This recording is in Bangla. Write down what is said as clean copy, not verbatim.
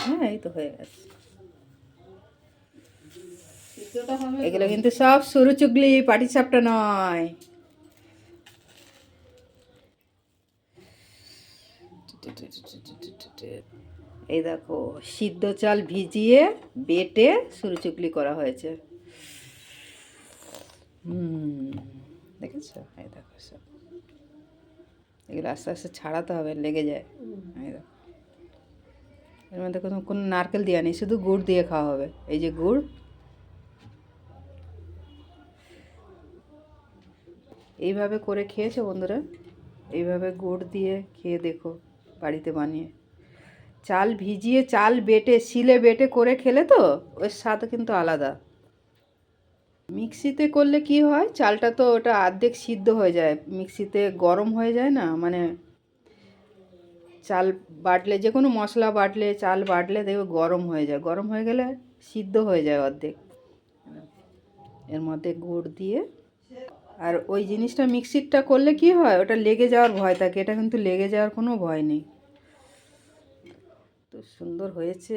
হ্যাঁ এই তো হয়ে গেছে। এগুলো কিন্তু সব সরু চুগলি, পাটিসাপটা নয়। এই দেখো সিদ্ধ চাল ভিজিয়ে বেটে সরু চুগলি করা হয়েছে। দেখেছো? এই দেখো সব এগুলো আস্তে আস্তে ছাড়াতে হবে, লেগে যায়। এই দেখো এর মধ্যে কোনো নারকেল দেওয়া নেই, শুধু গুড় দিয়ে খাওয়া হবে। এই যে গুড়, এইভাবে করে খেয়েছো বন্ধুরা? এইভাবে গুড় দিয়ে খেয়ে দেখো বাড়িতে বানিয়ে। চাল ভিজিয়ে চাল বেটে শিলে বেটে করে খেলে তো ওর স্বাদ কিন্তু আলাদা। মিক্সিতে করলে কি হয়, চালটা তো ওটা অর্ধেক সিদ্ধ হয়ে যায়, মিক্সিতে গরম হয়ে যায় না, মানে চাল বাটলে যে কোনো মশলা বাটলে চাল বাটলে দেখবে গরম হয়ে যায়, গরম হয়ে গেলে সিদ্ধ হয়ে যায় অর্ধেক। এর মধ্যে গুড় দিয়ে, আর ওই জিনিসটা মিক্সিরটা করলে কি হয়, ওটা লেগে যাওয়ার ভয় থাকে, এটা কিন্তু লেগে যাওয়ার কোনো ভয় নেই। তো সুন্দর হয়েছে।